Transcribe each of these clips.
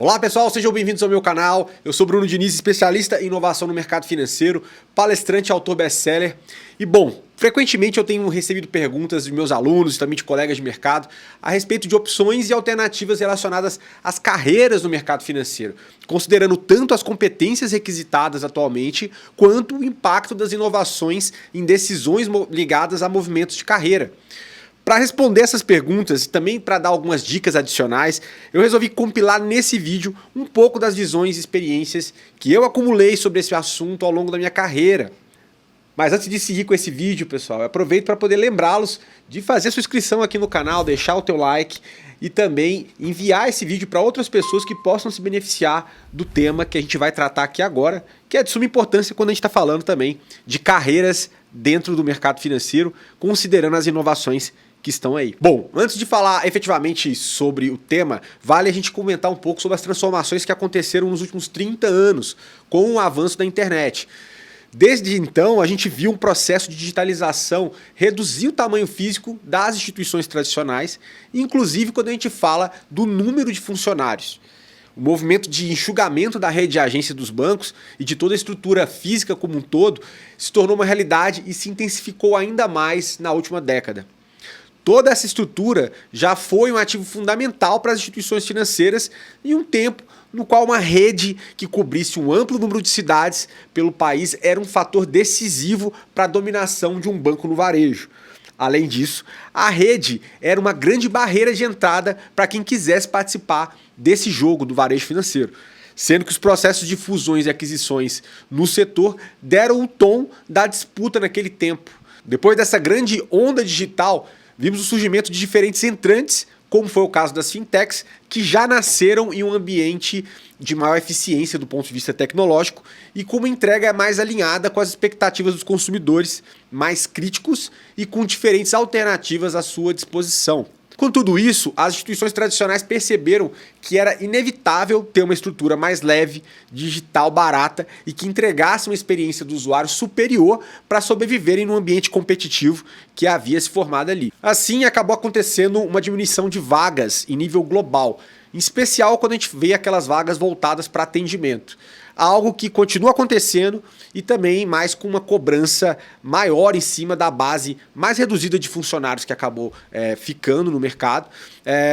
Olá pessoal, sejam bem-vindos ao meu canal. Eu sou Bruno Diniz, especialista em inovação no mercado financeiro, palestrante, autor best-seller. E bom, frequentemente eu tenho recebido perguntas de meus alunos e também de colegas de mercado a respeito de opções e alternativas relacionadas às carreiras no mercado financeiro, considerando tanto as competências requisitadas atualmente, quanto o impacto das inovações em decisões ligadas a movimentos de carreira. Para responder essas perguntas e também para dar algumas dicas adicionais, eu resolvi compilar nesse vídeo um pouco das visões e experiências que eu acumulei sobre esse assunto ao longo da minha carreira. Mas antes de seguir com esse vídeo, pessoal, eu aproveito para poder lembrá-los de fazer sua inscrição aqui no canal, deixar o teu like e também enviar esse vídeo para outras pessoas que possam se beneficiar do tema que a gente vai tratar aqui agora, que é de suma importância quando a gente está falando também de carreiras dentro do mercado financeiro, considerando as inovações que estão aí. Bom, antes de falar efetivamente sobre o tema, vale a gente comentar um pouco sobre as transformações que aconteceram nos últimos 30 anos com o avanço da internet. Desde então, a gente viu um processo de digitalização reduzir o tamanho físico das instituições tradicionais, inclusive quando a gente fala do número de funcionários. O movimento de enxugamento da rede de agência dos bancos e de toda a estrutura física como um todo se tornou uma realidade e se intensificou ainda mais na última década. Toda essa estrutura já foi um ativo fundamental para as instituições financeiras em um tempo no qual uma rede que cobrisse um amplo número de cidades pelo país era um fator decisivo para a dominação de um banco no varejo. Além disso, a rede era uma grande barreira de entrada para quem quisesse participar desse jogo do varejo financeiro, sendo que os processos de fusões e aquisições no setor deram o tom da disputa naquele tempo. Depois dessa grande onda digital, vimos o surgimento de diferentes entrantes, como foi o caso das fintechs, que já nasceram em um ambiente de maior eficiência do ponto de vista tecnológico e com uma entrega mais alinhada com as expectativas dos consumidores, mais críticos e com diferentes alternativas à sua disposição. Com tudo isso, as instituições tradicionais perceberam que era inevitável ter uma estrutura mais leve, digital, barata e que entregasse uma experiência do usuário superior para sobreviverem num ambiente competitivo que havia se formado ali. Assim, acabou acontecendo uma diminuição de vagas em nível global, em especial quando a gente vê aquelas vagas voltadas para atendimento. Algo que continua acontecendo e também mais com uma cobrança maior em cima da base mais reduzida de funcionários que acabou ficando no mercado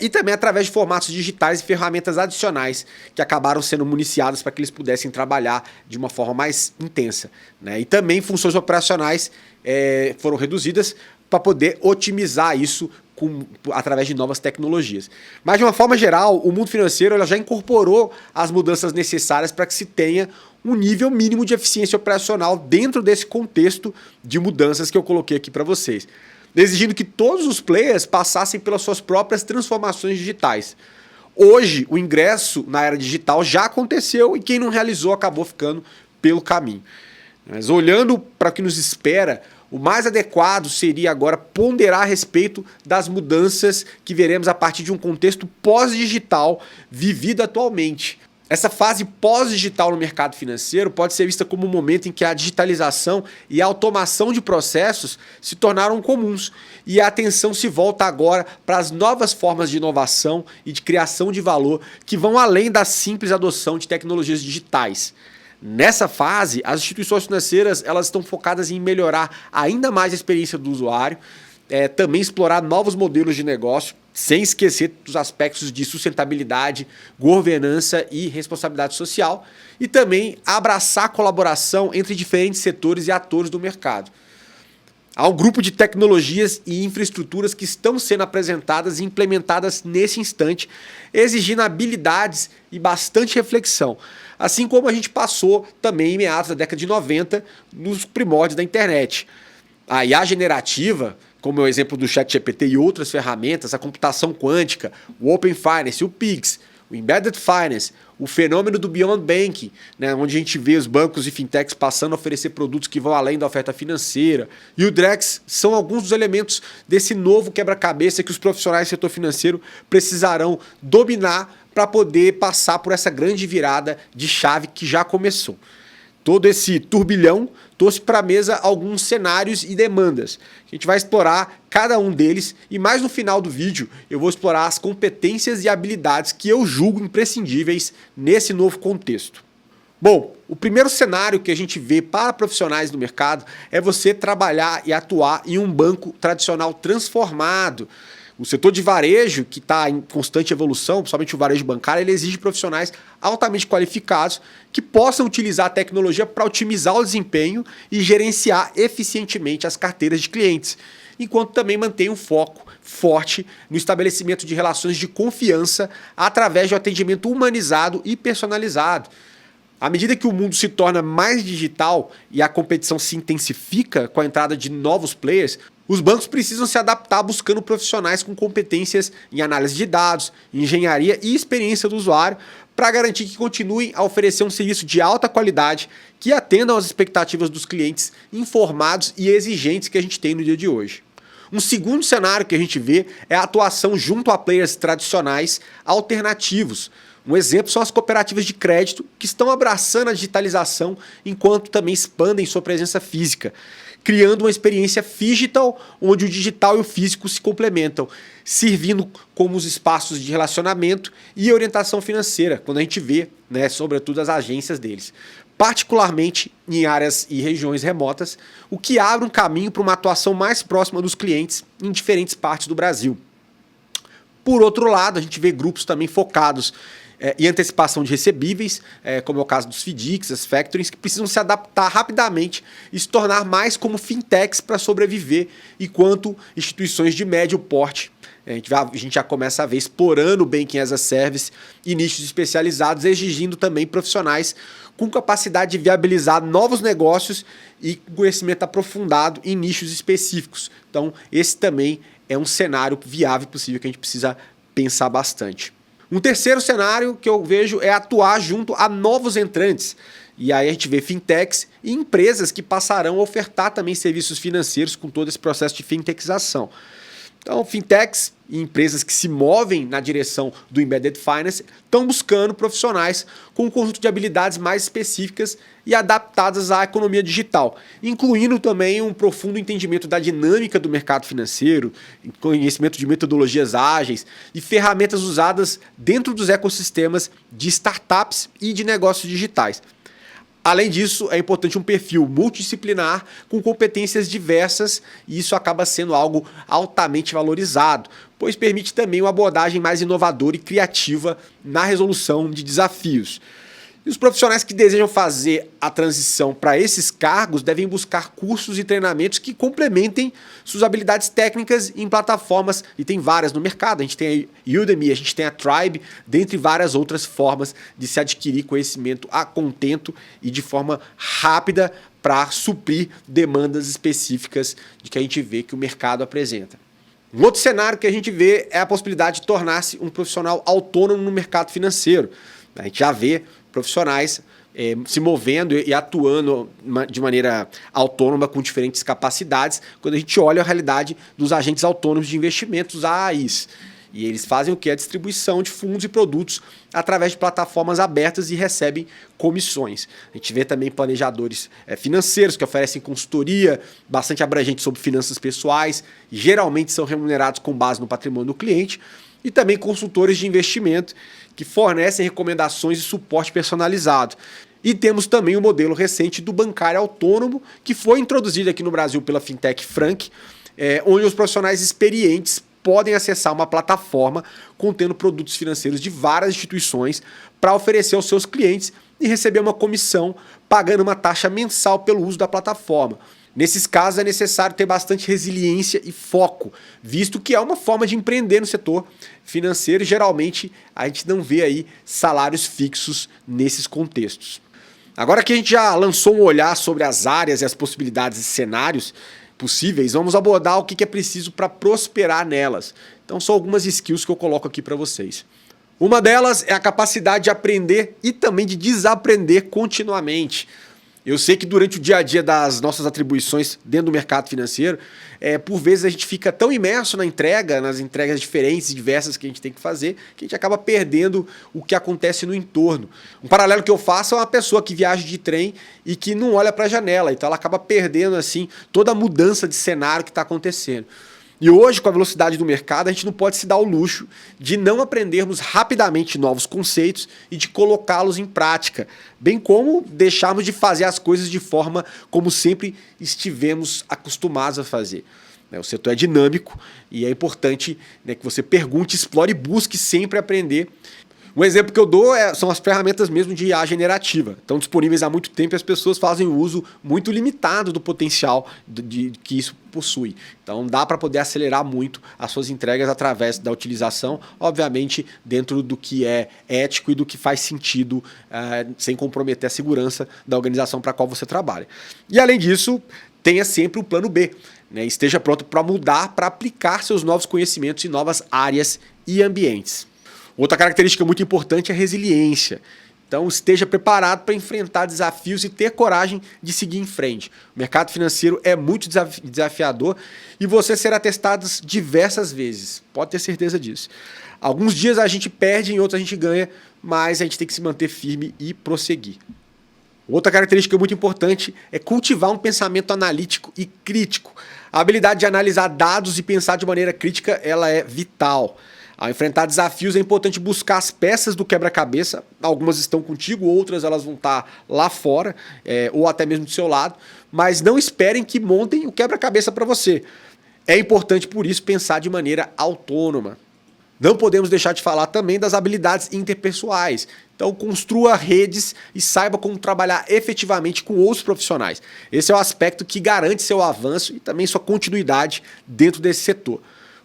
e também através de formatos digitais e ferramentas adicionais que acabaram sendo municiadas para que eles pudessem trabalhar de uma forma mais intensa, né? E também funções operacionais foram reduzidas para poder otimizar isso através de novas tecnologias. Mas de uma forma geral, o mundo financeiro já incorporou as mudanças necessárias para que se tenha um nível mínimo de eficiência operacional dentro desse contexto de mudanças que eu coloquei aqui para vocês, exigindo que todos os players passassem pelas suas próprias transformações digitais. Hoje, o ingresso na era digital já aconteceu e quem não realizou acabou ficando pelo caminho. Mas olhando para o que nos espera, o mais adequado seria agora ponderar a respeito das mudanças que veremos a partir de um contexto pós-digital vivido atualmente. Essa fase pós-digital no mercado financeiro pode ser vista como um momento em que a digitalização e a automação de processos se tornaram comuns e a atenção se volta agora para as novas formas de inovação e de criação de valor que vão além da simples adoção de tecnologias digitais. Nessa fase, as instituições financeiras elas estão focadas em melhorar ainda mais a experiência do usuário, também explorar novos modelos de negócio, sem esquecer dos aspectos de sustentabilidade, governança e responsabilidade social, e também abraçar a colaboração entre diferentes setores e atores do mercado. Há um grupo de tecnologias e infraestruturas que estão sendo apresentadas e implementadas nesse instante, exigindo habilidades e bastante reflexão. Assim como a gente passou também em meados da década de 90, nos primórdios da internet. A IA generativa, como é o exemplo do ChatGPT e outras ferramentas, a computação quântica, o Open Finance, o Pix, o Embedded Finance, o fenômeno do Beyond Banking, né, onde a gente vê os bancos e fintechs passando a oferecer produtos que vão além da oferta financeira, e o Drex são alguns dos elementos desse novo quebra-cabeça que os profissionais do setor financeiro precisarão dominar para poder passar por essa grande virada de chave que já começou. todo esse turbilhão, trouxe para a mesa alguns cenários e demandas. A gente vai explorar cada um deles e mais no final do vídeo eu vou explorar as competências e habilidades que eu julgo imprescindíveis nesse novo contexto. Bom, o primeiro cenário que a gente vê para profissionais do mercado é você trabalhar e atuar em um banco tradicional transformado. O setor de varejo, que está em constante evolução, principalmente o varejo bancário, ele exige profissionais altamente qualificados que possam utilizar a tecnologia para otimizar o desempenho e gerenciar eficientemente as carteiras de clientes, enquanto também mantém um foco forte no estabelecimento de relações de confiança através de um atendimento humanizado e personalizado. À medida que o mundo se torna mais digital e a competição se intensifica com a entrada de novos players, os bancos precisam se adaptar buscando profissionais com competências em análise de dados, engenharia e experiência do usuário para garantir que continuem a oferecer um serviço de alta qualidade que atendam às expectativas dos clientes informados e exigentes que a gente tem no dia de hoje. Um segundo cenário que a gente vê é a atuação junto a players tradicionais alternativos. Um exemplo são as cooperativas de crédito que estão abraçando a digitalização enquanto também expandem sua presença física, criando uma experiência phygital onde o digital e o físico se complementam, servindo como os espaços de relacionamento e orientação financeira, quando a gente vê, sobretudo as agências deles, particularmente em áreas e regiões remotas, o que abre um caminho para uma atuação mais próxima dos clientes em diferentes partes do Brasil. Por outro lado, a gente vê grupos também focados e antecipação de recebíveis, como é o caso dos FDICs, as factorings, que precisam se adaptar rapidamente e se tornar mais como fintechs para sobreviver, enquanto instituições de médio porte, a gente já começa a ver explorando o Banking as a Service e nichos especializados, exigindo também profissionais com capacidade de viabilizar novos negócios e conhecimento aprofundado em nichos específicos. Então, esse também é um cenário viável e possível que a gente precisa pensar bastante. Um terceiro cenário que eu vejo é atuar junto a novos entrantes. E aí a gente vê fintechs e empresas que passarão a ofertar também serviços financeiros com todo esse processo de fintechização. Então, fintechs e empresas que se movem na direção do Embedded Finance estão buscando profissionais com um conjunto de habilidades mais específicas e adaptadas à economia digital, incluindo também um profundo entendimento da dinâmica do mercado financeiro, conhecimento de metodologias ágeis e ferramentas usadas dentro dos ecossistemas de startups e de negócios digitais. Além disso, é importante um perfil multidisciplinar com competências diversas e isso acaba sendo algo altamente valorizado, pois permite também uma abordagem mais inovadora e criativa na resolução de desafios. E os profissionais que desejam fazer a transição para esses cargos devem buscar cursos e treinamentos que complementem suas habilidades técnicas em plataformas, e tem várias no mercado. A gente tem a Udemy, a gente tem a Tribe, dentre várias outras formas de se adquirir conhecimento a contento e de forma rápida para suprir demandas específicas de que a gente vê que o mercado apresenta. Um outro cenário que a gente vê é a possibilidade de tornar-se um profissional autônomo no mercado financeiro. A gente já vê profissionais se movendo e atuando de maneira autônoma com diferentes capacidades quando a gente olha a realidade dos agentes autônomos de investimentos, AAIs. E eles fazem o que? A distribuição de fundos e produtos através de plataformas abertas e recebem comissões. A gente vê também planejadores financeiros que oferecem consultoria bastante abrangente sobre finanças pessoais, geralmente são remunerados com base no patrimônio do cliente, e também consultores de investimento que fornecem recomendações e suporte personalizado. E temos também o modelo recente do bancário autônomo, que foi introduzido aqui no Brasil pela Fintech Frank, onde os profissionais experientes podem acessar uma plataforma contendo produtos financeiros de várias instituições para oferecer aos seus clientes e receber uma comissão pagando uma taxa mensal pelo uso da plataforma. Nesses casos é necessário ter bastante resiliência e foco, visto que é uma forma de empreender no setor financeiro e geralmente a gente não vê aí salários fixos nesses contextos. Agora que a gente já lançou um olhar sobre as áreas e as possibilidades e cenários possíveis, vamos abordar o que é preciso para prosperar nelas. Então são algumas skills que eu coloco aqui para vocês. Uma delas é a capacidade de aprender e também de desaprender continuamente. Eu sei que durante o dia a dia das nossas atribuições dentro do mercado financeiro, por vezes a gente fica tão imerso na entrega, nas entregas diferentes e diversas que a gente tem que fazer, que a gente acaba perdendo o que acontece no entorno. Um paralelo que eu faço é uma pessoa que viaja de trem e que não olha para a janela, então ela acaba perdendo assim toda a mudança de cenário que está acontecendo. E hoje, com a velocidade do mercado, a gente não pode se dar o luxo de não aprendermos rapidamente novos conceitos e de colocá-los em prática, bem como deixarmos de fazer as coisas de forma como sempre estivemos acostumados a fazer. O setor é dinâmico e é importante, né, que você pergunte, explore e busque sempre aprender. Um exemplo que eu dou são as ferramentas mesmo de IA generativa. Estão disponíveis há muito tempo e as pessoas fazem um uso muito limitado do potencial que isso possui. Então dá para poder acelerar muito as suas entregas através da utilização, obviamente dentro do que é ético e do que faz sentido, sem comprometer a segurança da organização para a qual você trabalha. E além disso, tenha sempre o plano B. Né? Esteja pronto para mudar, para aplicar seus novos conhecimentos em novas áreas e ambientes. Outra característica muito importante é a resiliência. Então esteja preparado para enfrentar desafios e ter coragem de seguir em frente. O mercado financeiro é muito desafiador e você será testado diversas vezes. Pode ter certeza disso. Alguns dias a gente perde, em outros a gente ganha, mas a gente tem que se manter firme e prosseguir. Outra característica muito importante é cultivar um pensamento analítico e crítico. A habilidade de analisar dados e pensar de maneira crítica, ela é vital. Ao enfrentar desafios, é importante buscar as peças do quebra-cabeça. Algumas estão contigo, outras elas vão estar lá fora, ou até mesmo do seu lado. Mas não esperem que montem o quebra-cabeça para você. É importante, por isso, pensar de maneira autônoma. Não podemos deixar de falar também das habilidades interpessoais. Então, construa redes e saiba como trabalhar efetivamente com outros profissionais. Esse é o aspecto que garante seu avanço e também sua continuidade dentro desse setor.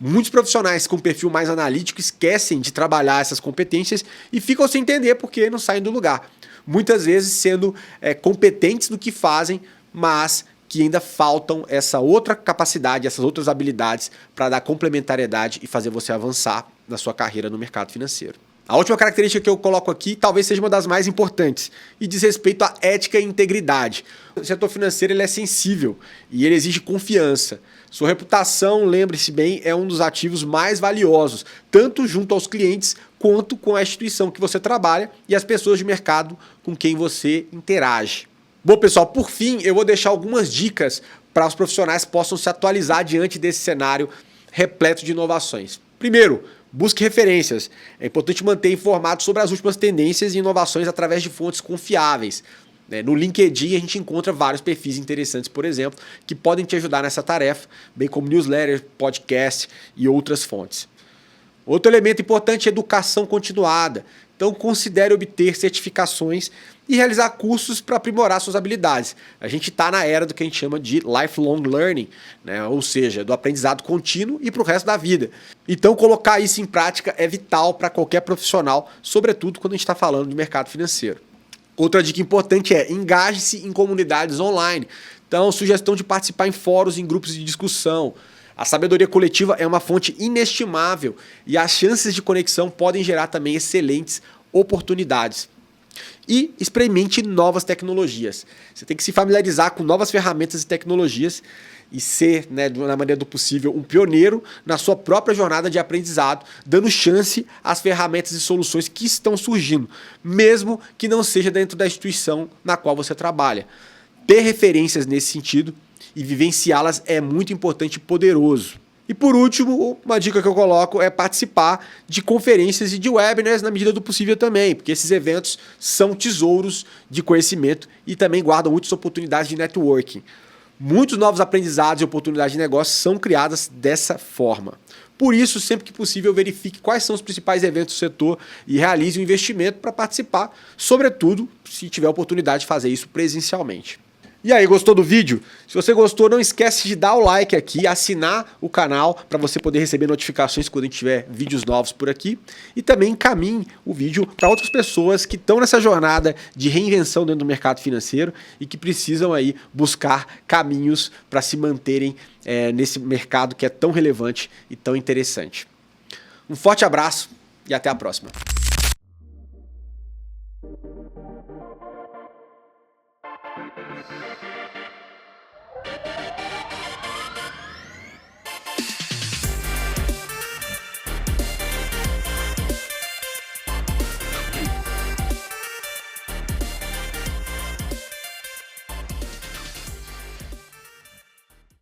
Muitos profissionais com perfil mais analítico esquecem de trabalhar essas competências e ficam sem entender porque não saem do lugar. Muitas vezes sendo competentes no que fazem, mas que ainda faltam essa outra capacidade, essas outras habilidades para dar complementariedade e fazer você avançar na sua carreira no mercado financeiro. A última característica que eu coloco aqui talvez seja uma das mais importantes e diz respeito à ética e integridade. O setor financeiro ele é sensível e ele exige confiança. Sua reputação, lembre-se bem, é um dos ativos mais valiosos, tanto junto aos clientes quanto com a instituição que você trabalha e as pessoas de mercado com quem você interage. Bom, pessoal, por fim, eu vou deixar algumas dicas para os profissionais que possam se atualizar diante desse cenário repleto de inovações. Primeiro, busque referências. É importante manter informado sobre as últimas tendências e inovações através de fontes confiáveis. No LinkedIn a gente encontra vários perfis interessantes, por exemplo, que podem te ajudar nessa tarefa, bem como newsletter, podcast e outras fontes. Outro elemento importante é educação continuada. Então considere obter certificações e realizar cursos para aprimorar suas habilidades. A gente está na era do que a gente chama de lifelong learning, né? Ou seja, do aprendizado contínuo e para o resto da vida. Então colocar isso em prática é vital para qualquer profissional, sobretudo quando a gente está falando de mercado financeiro. Outra dica importante é engaje-se em comunidades online. Então, sugestão de participar em fóruns, em grupos de discussão. A sabedoria coletiva é uma fonte inestimável e as chances de conexão podem gerar também excelentes oportunidades. E experimente novas tecnologias. Você tem que se familiarizar com novas ferramentas e tecnologias e ser, na maneira do possível, um pioneiro na sua própria jornada de aprendizado, dando chance às ferramentas e soluções que estão surgindo, mesmo que não seja dentro da instituição na qual você trabalha. Ter referências nesse sentido e vivenciá-las é muito importante e poderoso. E por último, uma dica que eu coloco é participar de conferências e de webinars na medida do possível também, porque esses eventos são tesouros de conhecimento e também guardam muitas oportunidades de networking. Muitos novos aprendizados e oportunidades de negócio são criadas dessa forma. Por isso, sempre que possível, verifique quais são os principais eventos do setor e realize um investimento para participar, sobretudo se tiver a oportunidade de fazer isso presencialmente. E aí, gostou do vídeo? Se você gostou, não esquece de dar o like aqui, assinar o canal para você poder receber notificações quando a gente tiver vídeos novos por aqui. E também encaminhe o vídeo para outras pessoas que estão nessa jornada de reinvenção dentro do mercado financeiro e que precisam aí buscar caminhos para se manterem nesse mercado que é tão relevante e tão interessante. Um forte abraço e até a próxima.